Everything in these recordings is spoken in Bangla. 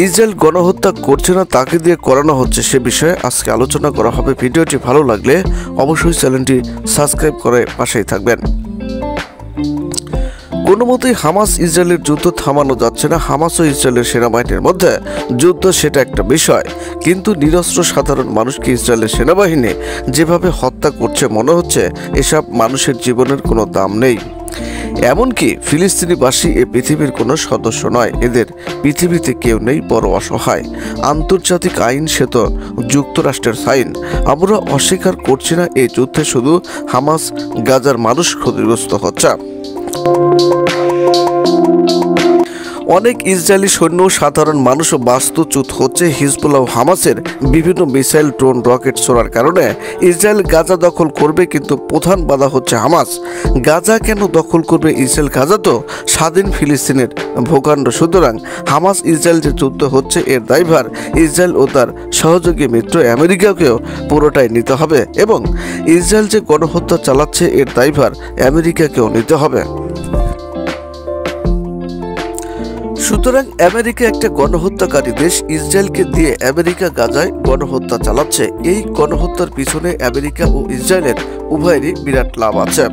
ইসরায়েল গণহত্যা করছে না, তাকে দিয়ে করানো হচ্ছে, সে বিষয়ে আজকে আলোচনা করা হবে। ভিডিওটি ভালো লাগলে অবশ্যই চ্যানেলটি সাবস্ক্রাইব করে পাশেই থাকবেন। কোনো মতেই হামাস ইসরায়েলের যুদ্ধ থামানো যাচ্ছে না। হামাস ও ইসরায়েলের সেনাবাহিনীর মধ্যে যুদ্ধ সেটা একটা বিষয়, কিন্তু নিরস্ত্র সাধারণ মানুষকে ইসরায়েলের সেনাবাহিনী যেভাবে হত্যা করছে, মনে হচ্ছে এসব মানুষের জীবনের কোনো দাম নেই। এমনকি ফিলিস্তিনিবাসী এ পৃথিবীর কোনো সদস্য নয়, এদের পৃথিবীতে কেউ নেই, বড় অসহায়। আন্তর্জাতিক আইন সে তো যুক্তরাষ্ট্রের আইন। আমরা অস্বীকার করছি না এই যুদ্ধে শুধু হামাস, গাজার মানুষ ক্ষতিগ্রস্ত হচ্ছে। অনেক ইসরায়েলি সৈন্য সাধারণ মানুষও বাস্তুচ্যুত হচ্ছে। হিজবুল্লাহ ও হামাসের বিভিন্ন মিসাইল, ড্রোন, রকেট ছোড়ার কারণে ইসরায়েল গাজা দখল করবে, কিন্তু প্রধান বাধা হচ্ছে হামাস। গাজা কেন দখল করবে ইসরায়েল? গাজা তো স্বাধীন ফিলিস্তিনের ভূখণ্ড। সুতরাং হামাস ইসরায়েল যে যুদ্ধ হচ্ছে, এর দায়ভার ইসরায়েল ও তার সহযোগী মিত্র আমেরিকাকেও পুরোটাই নিতে হবে, এবং ইসরায়েল যে গণহত্যা চালাচ্ছে, এর দায়ভার আমেরিকাকেও নিতে হবে। সুতরাং আমেরিকা একটা গণহত্যাকারী দেশ। ইসরায়েলকে দিয়ে আমেরিকা গাজায় গণহত্যা চালাচ্ছে। এই গণহত্যার পিছনে আমেরিকা ও ইসরায়েলের উভয়েরই বিরাট লাভ আছে।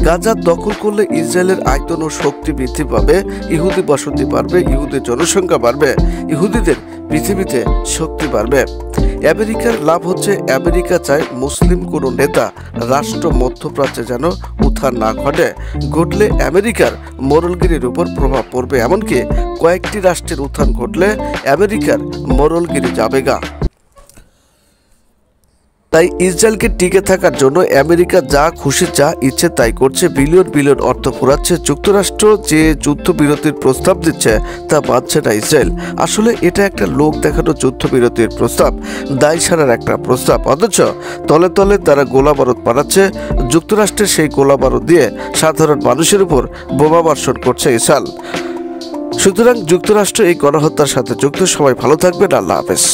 গাজা দখল করলে ইসরায়েলের আয়তন ও শক্তি বৃদ্ধি পাবে, ইহুদি বসতি বাড়বে, ইহুদির জনসংখ্যা বাড়বে, ইহুদিদের পৃথিবীতে শক্তি বাড়বে। আমেরিকার লাভ হচ্ছে, আমেরিকা চায় মুসলিম কোনো নেতা, রাষ্ট্র মধ্যপ্রাচ্যে যেন উত্থান না ঘটে। ঘটলে আমেরিকার মোরলগিরির উপর প্রভাব পড়বে। এমনকি কয়েকটি রাষ্ট্রের উত্থান ঘটলে আমেরিকার মোরলগিরি যাবে গা। তাই ইসরায়েলকে টিকে থাকার জন্য আমেরিকা যা খুশি, যা ইচ্ছে তাই করছে। বিলিয়ন বিলিয়ন অর্থ ফুরাচ্ছে। যুক্তরাষ্ট্র যে যুদ্ধবিরতির প্রস্তাব দিচ্ছে, তা মানছে না ইসরায়েল। আসলে এটা একটা লোক দেখানো যুদ্ধবিরতির প্রস্তাব, দায় সারার একটা প্রস্তাব। অথচ তলে তলে তারা গোলা বারুদ বানাচ্ছে। যুক্তরাষ্ট্রের সেই গোলা বারুদ দিয়ে সাধারণ মানুষের উপর বোমা বর্ষণ করছে ইসরায়েল। সুতরাং যুক্তরাষ্ট্র এই গণহত্যার সাথে যুক্ত। সবাই ভালো থাকবেন। আল্লাহ হাফেজ।